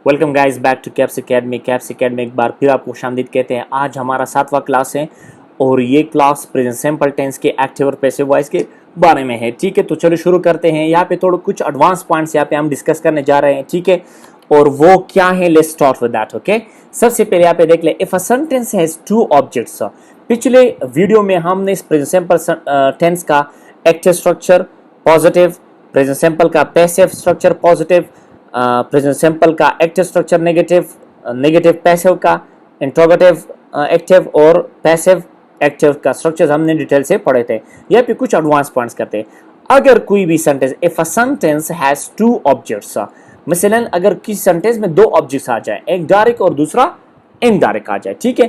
Welcome guys back to caps academy. Caps academy एक बार फिर आपको खुशामदीद कहते हैं। आज हमारा 7वां क्लास है और ये क्लास प्रेजेंट सिंपल टेंस के एक्टिव और पैसिव वॉइस के बारे में है। ठीक है, तो चलो शुरू करते हैं। यहाँ पे थोड़ा कुछ एडवांस पॉइंट्स यहाँ पे हम डिस्कस करने जा रहे हैं। ठीक है, और वो क्या है, let's start with that. Okay, सबसे पहले यहाँ पे देख ले, if a sentence has two objects. पिछले वीडियो में हमने इस प्रेजेंट सिंपल टेंस का active structure positive, present simple का passive structure positive, present simple का active structure negative, negative passive का इंट्रोगेटिव एक्टिव और पैसिव एक्टिव का स्ट्रक्चर हमने डिटेल से पढ़े थे। यहाँ पे कुछ एडवांस पॉइंट्स करते हैं। अगर कोई भी sentence, if a sentence has two objects, मसलन अगर किसी सेंटेंस में दो ऑब्जेक्ट्स आ जाए, एक डायरेक्ट और दूसरा इनडायरेक्ट आ जाए, ठीक है,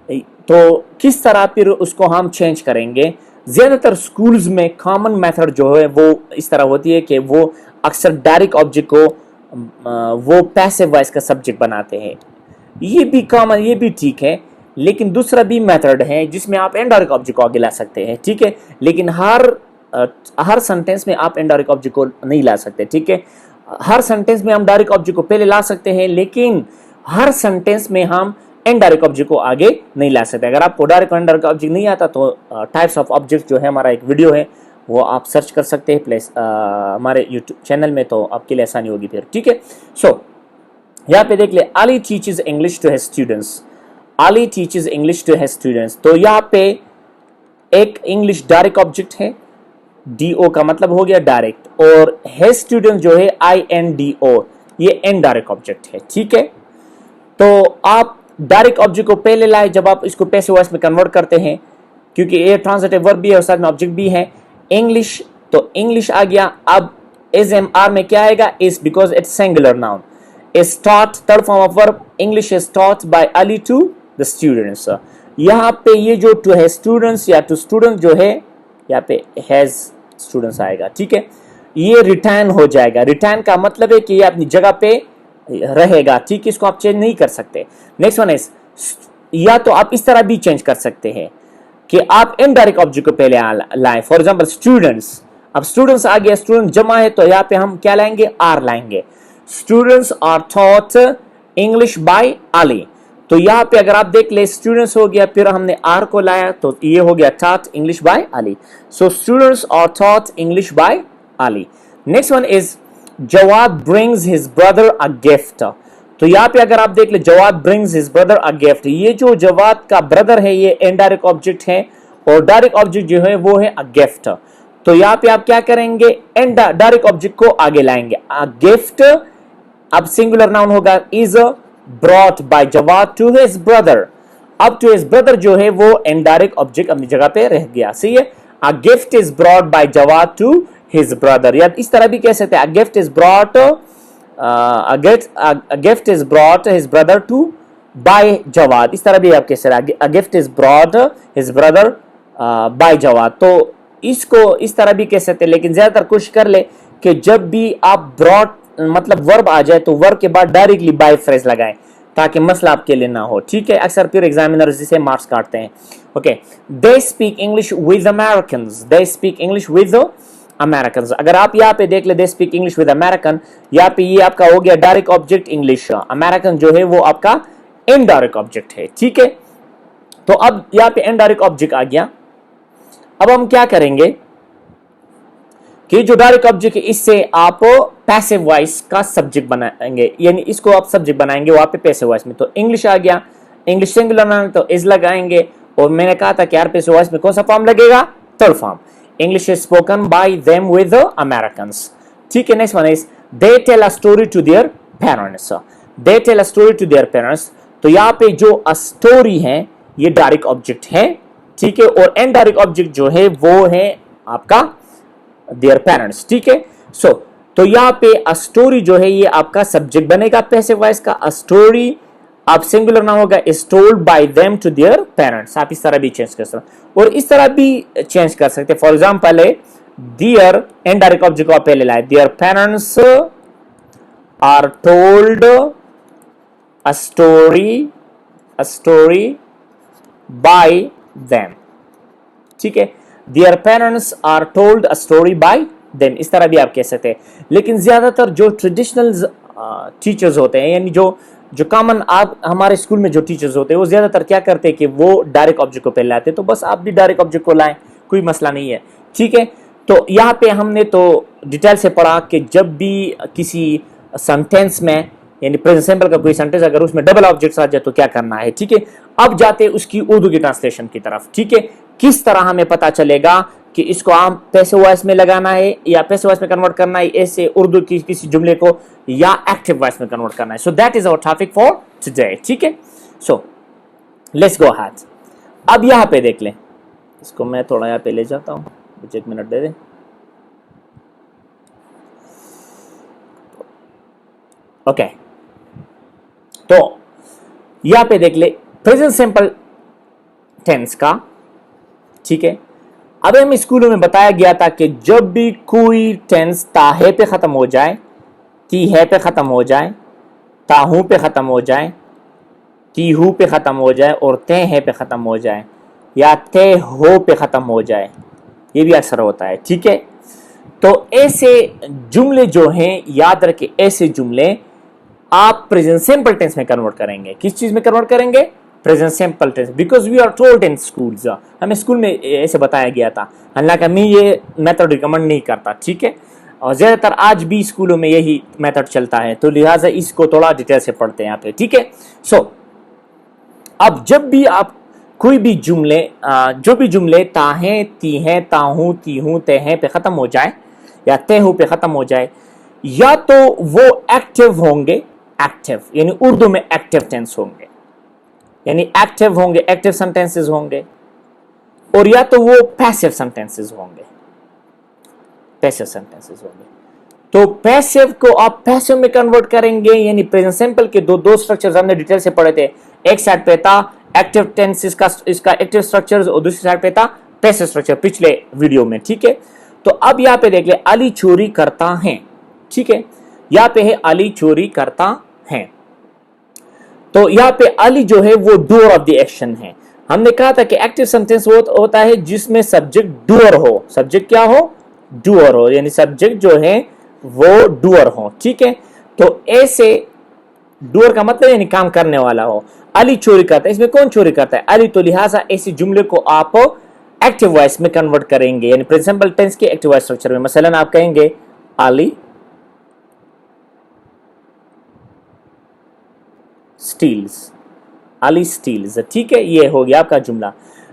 तो किस तरह फिर उसको हम चेंज करेंगे। ज्यादातर स्कूल्स में कॉमन मेथड जो है वो इस तरह होती है कि वो अक्सर डायरेक्ट ऑब्जेक्ट को वो पैसिव वॉइस का सब्जेक्ट बनाते हैं। ये भी कॉमन, ये भी ठीक है, लेकिन दूसरा भी मेथड है जिसमें आप इनडायरेक्ट ऑब्जेक्ट को आगे ला सकते हैं। ठीक है, लेकिन हर सेंटेंस में आप इनडायरेक्ट ऑब्जेक्ट को नहीं ला सकते। ठीक है, हर सेंटेंस में हम डायरेक्ट ऑब्जेक्ट को पहले ला सकते हैं, लेकिन हर सेंटेंस में हम इनडायरेक्ट ऑब्जेक्ट को आगे नहीं ला सकते। अगर आपको डायरेक्ट और इनडायरेक्ट ऑब्जेक्ट नहीं आता तो टाइप्स ऑफ ऑब्जेक्ट जो है हमारा एक वीडियो है, वो आप सर्च कर सकते हैं प्लेस हमारे यूट्यूब चैनल में, तो आपके लिए आसानी होगी फिर। ठीक है, सो यहाँ पे देख ले, Ali teaches English to his students. Ali teaches English to his students, तो यहाँ पे एक इंग्लिश डायरेक्ट ऑब्जेक्ट है, डीओ का मतलब हो गया डायरेक्ट, और हिज स्टूडेंट जो है INDO, ये इनडायरेक्ट ऑब्जेक्ट है। ठीक है, तो आप डायरेक्ट ऑब्जेक्ट को पहले लाए जब आप इसको पैसिव वॉइस में कन्वर्ट करते हैं, क्योंकि ये ट्रांजिटिव वर्ब भी है और साथ में ऑब्जेक्ट भी है। इंग्लिश, तो इंग्लिश आ गया। अब SMR में क्या आएगा, is, because it's singular noun. Is taught, third form of verb, English is taught by Ali to the students. यहाँ पे ये जो टू है स्टूडेंट्स या टू स्टूडेंट जो है, यहाँ पे हैज स्टूडेंट्स आएगा। ठीक है, ये रिटर्न हो जाएगा। रिटर्न का मतलब है कि ये अपनी जगह पे रहेगा। ठीक है, इसको आप चेंज नहीं कर सकते। नेक्स्ट वन इज, या तो आप इस तरह भी चेंज कर सकते हैं कि आप इनडायरेक्ट ऑब्जेक्ट को पहले लाएं। फॉर एग्जांपल स्टूडेंट्स, अब स्टूडेंट्स आ गया, स्टूडेंट जमा है, तो यहाँ पे हम क्या लाएंगे, आर लाएंगे। Students are taught English by Ali, तो यहाँ पे अगर आप देख ले, स्टूडेंट्स हो गया, फिर हमने आर को लाया, तो ये हो गया taught English by Ali. So students are taught English by Ali. Next one is, Jawad brings his brother a gift, तो यहाँ पे अगर आप देख ले, Jawad brings his brother a gift, ये जो जवाद का ब्रदर है ये इनडायरेक्ट ऑब्जेक्ट है, और डायरेक्ट ऑब्जेक्ट जो है वो है अ गिफ्ट। तो यहाँ पे आप क्या करेंगे, डायरेक्ट ऑब्जेक्ट को आगे लाएंगे। अ गिफ्ट अब सिंगुलर नाउन होगा, is brought by Jawad to his brother. अब टू हिज ब्रदर जो है वो इनडायरेक्ट ऑब्जेक्ट अपनी जगह पे रह गया। सही है, a gift is brought by Jawad to his brother, या इस तरह भी कह सकते हैं, a gift is brought a gift is brought his brother to by Jawad, इस तरह भी आप कह सकते हैं, a gift is brought his brother by Jawad। तो इसको इस तरह भी कह सकते हैं, लेकिन ज्यादातर कोशिश कर ले कि जब भी आप brought मतलब वर्ब आ जाए तो वर्ब के बाद डायरेक्टली बाय फ्रेज लगाएं, ताकि मसला आपके लिए ना हो। ठीक है, अक्सर फिर एग्जामिनर्स इसे मार्क्स काटते हैं। Okay, they speak English with Americans, they speak English with Americans. अगर आप यहाँ पे देख ले, they speak English with American, यहाँ पे ये आपका हो गया डायरेक्ट ऑब्जेक्ट इंग्लिश, अमेरिकन जो है वो आपका इनडायरेक्ट ऑब्जेक्ट है। ठीक है, तो अब यहाँ पे इनडायरेक्ट ऑब्जेक्ट आ गया। अब हम क्या करेंगे कि जो डायरेक्ट ऑब्जेक्ट है इससे आप पैसिव वॉइस का सब्जेक्ट बनाएंगे, यानी इसको आप सब्जेक्ट बनाएंगे वहां पे पैसिव वॉइस में। तो इंग्लिश आ गया, इंग्लिश सिंगुलर नाउन तो इज लगाएंगे, और मैंने कहा था कि यार पैसिव वॉइस में कौन सा फॉर्म लगेगा, third form. English is spoken by them with the Americans. ठीक है, next one is, they tell a story to their parents. They tell a story to their parents. तो यहाँ पे जो a story है ये डायरेक्ट ऑब्जेक्ट है। ठीक है, और इनडायरेक्ट ऑब्जेक्ट जो है वो है आपका their parents। ठीक है, सो तो यहाँ पे a story जो है ये आपका सब्जेक्ट बनेगा पैसिव वॉइस का। a story आप सिंगुलर नाउन होगा, is told by them to their parents. आप इस तरह भी चेंज कर सकते हैं, और इस तरह भी चेंज कर सकते हैं। For example their indirect object को आप पहले लाए, their parents are told a story by them. ठीक है, their parents are told a story by them, इस तरह भी आप कह सकते हैं। लेकिन ज्यादातर जो ट्रेडिशनल टीचर्स होते हैं, यानी जो कॉमन आप हमारे स्कूल में जो टीचर्स होते हैं वो ज़्यादातर क्या करते हैं कि वो डायरेक्ट ऑब्जेक्ट को पहले लाते हैं, तो बस आप भी डायरेक्ट ऑब्जेक्ट को लाएं, कोई मसला नहीं है, ठीक है। तो यहाँ पे हमने तो डिटेल से पढ़ा कि जब भी किसी सेंटेंस में यानी प्रेजेंट सिंपल का कोई सेंटेंस अगर उसमें डबल ऑब्जेक्ट्स आ जाए तो क्या करना है, ठीक है। अब जाते हैं उसकी उर्दू की ट्रांसलेशन की तरफ, ठीक है। किस तरह हमें पता चलेगा कि इसको आम पैसिव वॉइस में लगाना है या पैसिव वॉइस में कन्वर्ट करना है, ऐसे उर्दू की किसी जुमले को, या एक्टिव वॉइस में कन्वर्ट करना है। So that is our topic for today, ठीक है। So let's go head. अब यहाँ पे देख लें, इसको मैं थोड़ा यहाँ पे ले जाता हूँ, मुझे 1 मिनट दे दे। ओके, तो यहाँ पे देख ले प्रेजेंट सिंपल टेंस का, ठीक है। अब हम स्कूलों में बताया गया था कि जब भी कोई टेंस ताहे पे ख़त्म हो जाए, ती है पे ख़त्म हो जाए, ताहू पे ख़त्म हो जाए, तीहू पे ख़त्म हो जाए और ते है पे ख़त्म हो जाए, या ते हो पे ख़त्म हो जाए, ये भी अक्सर होता है, ठीक है। तो ऐसे जुमले जो हैं, याद रखें, ऐसे जुमले आप प्रेजेंट सिंपल टेंस में कन्वर्ट करेंगे। किस चीज़ में कन्वर्ट करेंगे? Present simple tense, because we are told in schools, हमें स्कूल में ऐसे बताया गया था। हालांकि मैं ये मेथड रिकमेंड नहीं करता, ठीक है, और ज़्यादातर आज भी स्कूलों में यही मेथड चलता है, तो लिहाजा इसको थोड़ा डिटेल से पढ़ते हैं यहाँ पे, ठीक है। सो अब जब भी आप कोई भी जुमले जो भी जुमले ताहें, तीहें, ताहू, तीहू, तेहें पे ख़त्म हो जाए या तेहू पे ख़त्म हो जाए, या तो वो एक्टिव होंगे, एक्टिव यानी उर्दू में एक्टिव टेंस होंगे, यानी एक्टिव होंगे, एक्टिव सेंटेंसेस होंगे, और या तो वो पैसिव सेंटेंसेस होंगे, पैसिव सेंटेंसेस होंगे। तो पैसिव को आप पैसिव में कन्वर्ट करेंगे, यानी प्रेजेंट सिंपल के दो स्ट्रक्चर्स हमने डिटेल से पढ़े थे। एक साइड पे था एक्टिव टेंस, इसका एक्टिव स्ट्रक्चर्स, और दूसरी साइड पे था पैसिव स्ट्रक्चर पिछले वीडियो में, ठीक है। तो अब यहाँ पे देख ले, अली चोरी करता है, ठीक है, यहाँ पे है अली चोरी करता है। तो यहाँ पे अली जो है वो डूअर ऑफ द एक्शन है। हमने कहा था कि एक्टिव सेंटेंस होता है जिसमें सब्जेक्ट डूअर हो, सब्जेक्ट क्या हो? डूअर हो, यानी सब्जेक्ट जो है वो डूअर हो, ठीक है। तो ऐसे डूअर का मतलब यानी काम करने वाला हो। अली चोरी करता है, इसमें कौन चोरी करता है? अली। तो लिहाजा ऐसे जुमले को आप एक्टिव वॉइस में कन्वर्ट करेंगे, यानी प्रेजेंट सिंपल टेंस के एक्टिव वॉइस स्ट्रक्चर में। मसलन आप कहेंगे अली स्टील्स, अली स्टील्स, ठीक है, ये हो गया आपका जुमला।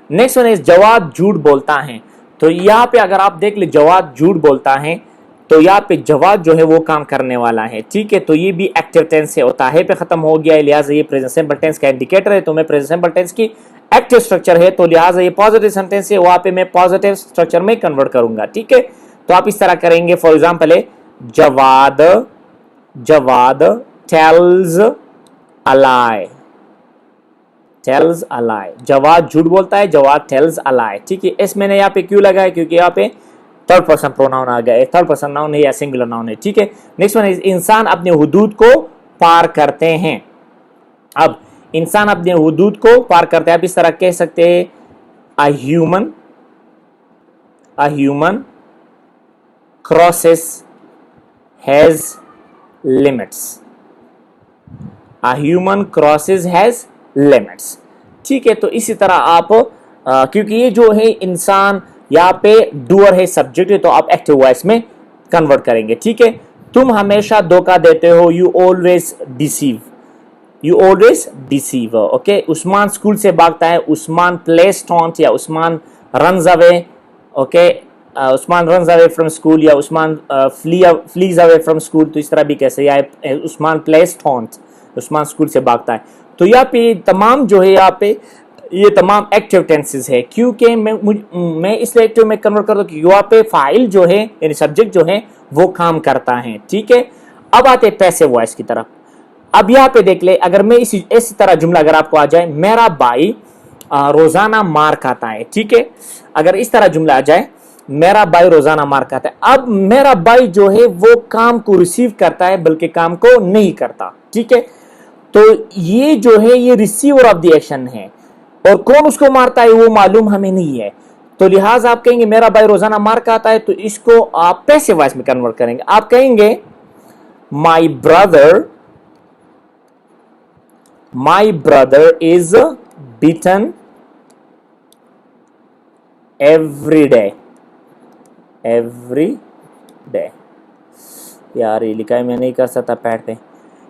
नेक्स्ट वन इज जवाद झूठ बोलता है। तो यहाँ पे अगर आप देख ले, जवाद झूठ बोलता है, तो यहाँ पे जवाद जो है वो काम करने वाला है, ठीक है। तो ये भी एक्टिव टेंस से होता है पे खत्म हो गया है, लिहाजा ये प्रेजेंट सिंपल टेंस का इंडिकेटर है। तो मैं प्रेजेंट सिंपल टेंस की एक्टिव स्ट्रक्चर है, तो लिहाजा ये पॉजिटिव सेंटेंस है, वहां पे मैं पॉजिटिव स्ट्रक्चर में कन्वर्ट करूंगा, ठीक है। तो आप इस तरह करेंगे, for example Jawad, Jawad tells a lie, tells a lie, Jawad झूठ बोलता है, जवाद टेल्स अ लाई, ठीक है। इस मैंने यहाँ पे क्यों लगाया? क्योंकि यहाँ पे थर्ड पर्सन प्रोनाउन आ गया है, थर्ड पर्सन नाउन है या सिंगुलर नाउन है, ठीक है। नेक्स्ट वन इज इंसान अपने हुदूद को पार करते हैं। अब इंसान अपने हुदूद को पार करते हैं, आप इस तरह कह सकते हैं a human crosses has limits, a human crosses has limits, ठीक है। तो इसी तरह आप क्योंकि ये जो है इंसान यहाँ पे डूअर है, सब्जेक्ट है, तो आप एक्टिव वॉइस में कन्वर्ट करेंगे, ठीक है। तुम हमेशा धोखा देते हो, you always deceive, you always deceive, okay. Usman school से भागता है, उस्मान प्लेस टॉन्ट या Usman runs away, okay, Usman runs away from school या Usman flees away from school, तो इस तरह भी कैसे, या Usman plays truant, Usman school से भागता है। तो यहाँ पे तमाम जो है, यहाँ पे ये तमाम एक्टिव टेंसेस है, क्योंकि मैं इसलिए एक्टिव में कन्वर्ट कर दूं कि यहाँ पे फाइल जो है यानी सब्जेक्ट जो है वो काम करता है, ठीक है। अब आते हैं पैसिव वॉइस की तरफ। अब यहाँ पे देख ले, अगर मैं इसी तरह जुमला अगर आपको आ जाए, मेरा भाई रोजाना मार खाता है, ठीक है। अगर इस तरह जुमला आ जाए, मेरा भाई रोजाना मार खाता है, अब मेरा भाई जो है वो काम को रिसीव करता है बल्कि काम को नहीं करता, ठीक है। तो ये जो है ये रिसीवर ऑफ द एक्शन है, और कौन उसको मारता है वो मालूम हमें नहीं है। तो लिहाजा आप कहेंगे मेरा भाई रोजाना मार खाता है, तो इसको आप पैसिव वॉइस में कन्वर्ट करेंगे। आप कहेंगे my brother is beaten every day. यार ये लिखा है, मैं नहीं कर सकता पैड पे.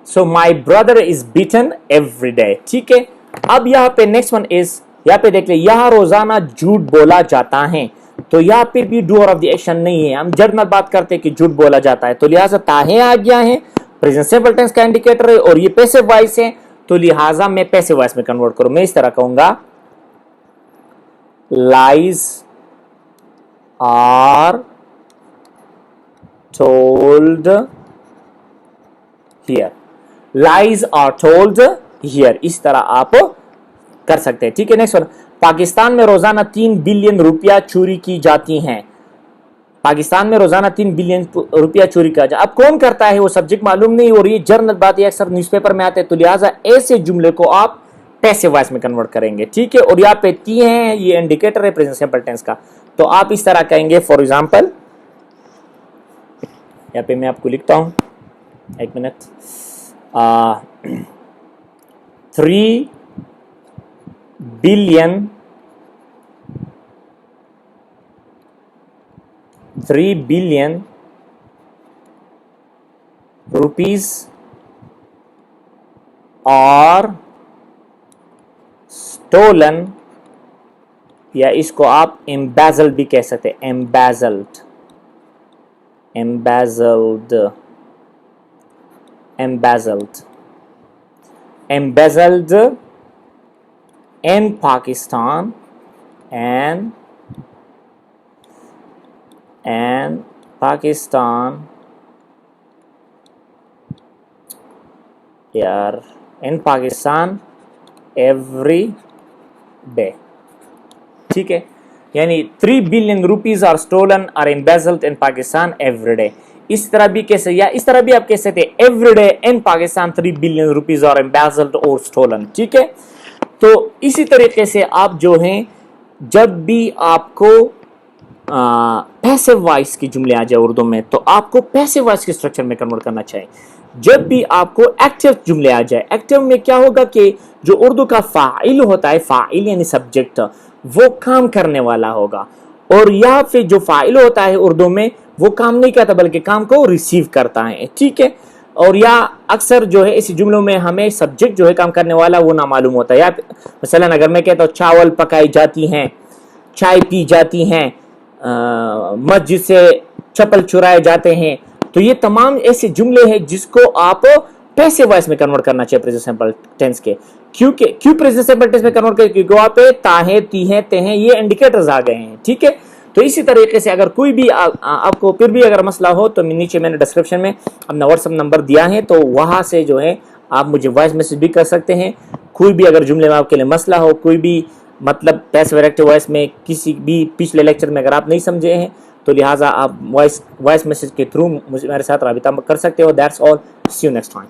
So my brother is beaten every day. ठीक है, अब यहाँ पे नेक्स्ट वन इज, यहाँ पे देख ले, यहाँ रोजाना झूठ बोला जाता है. तो यहाँ पे भी डूअर ऑफ द एक्शन नहीं है, हम जनरल बात करते हैं कि झूठ बोला जाता है. तो लिहाजा ताहे आ गया है, प्रेजेंट सिंपल टेंस का इंडिकेटर है और ये पैसिव वॉइस है. तो लिहाजा मैं पैसिव वॉइस में कन्वर्ट करूं. मैं इस तरह कहूंगा, lies are told here. Lies are told here. इस तरह आप कर सकते हैं. ठीक है, नेक्स्ट वन. पाकिस्तान में रोजाना 3 बिलियन रुपया चोरी की जाती हैं. पाकिस्तान में रोजाना 3 बिलियन रुपया चोरी किया जाता है. अब कौन करता है वो सब्जेक्ट मालूम नहीं और ये जर्नल बात है, अक्सर न्यूज़पेपर में आते हैं. तो लिहाजा ऐसे जुमले को आप पैसिव वॉइस में कन्वर्ट करेंगे. ठीक है, और यहाँ पे 3 है, ये इंडिकेटर है प्रेजेंट सिंपल टेंस का. तो आप इस तरह कहेंगे, फॉर एग्जाम्पल यहाँ पे मैं आपको लिखता हूं, एक मिनट. 3 बिलियन रुपीस और स्टोलन, या इसको आप एम्बेजल्ड भी कह सकते हैं. embezzled in Pakistan and Pakistan, यार, in Pakistan every day. ठीक है, यानी 3 billion rupees are stolen are embezzled in Pakistan every day. इस तरह भी कैसे, या इस तरह भी आप कह सकते हैं, every day in Pakistan 3 billion rupees are embezzled और स्टोलन. ठीक है, तो इसी तरीके से आप जो हैं, जब भी आपको पैसिव वॉइस की जुमले आ जाए उर्दू में, तो आपको पैसिव वॉइस के स्ट्रक्चर में कन्वर्ट करना चाहिए. जब भी आपको एक्टिव जुमले आ जाए, एक्टिव में क्या होगा कि जो उर्दू का फाइल होता है, फाइल यानी सब्जेक्ट, वो काम करने वाला होगा. और यहाँ पे जो फाइल होता है उर्दू में, वो काम नहीं करता बल्कि काम को रिसीव करता है. ठीक है, और या अक्सर जो है इस जुमलों में हमें सब्जेक्ट जो है काम करने वाला वो ना मालूम होता है. या मसलन अगर मैं कहता हूँ चावल पकाई जाती हैं, चाय पी जाती हैं, मस्जिद से चप्पल चुराए जाते हैं, तो ये तमाम ऐसे जुमले हैं जिसको आप पैसिव वॉइस में कन्वर्ट करना चाहिए प्रेजेंट सिंपल टेंस के. क्यों प्रेजेंट सिंपल टेंस में कन्वर्ट करें? क्योंकि वहां पे ताहे, तीहे, तेहे ये इंडिकेटर्स आ गए हैं. ठीक है, तो इसी तरीके से अगर कोई भी आपको फिर भी अगर मसला हो तो नीचे मैंने डिस्क्रिप्शन में अपना व्हाट्सएप नंबर दिया है, तो वहां से जो है आप मुझे वॉइस मैसेज भी कर सकते हैं. कोई भी अगर जुमले में आपके लिए मसला हो, कोई भी मतलब पैसिव और एक्टिव वॉइस में किसी भी पिछले लेक्चर में अगर आप नहीं समझे हैं, तो लिहाजा आप वॉइस मैसेज के थ्रू मेरे साथ राबिता कर सकते हो. That's all, see you next time.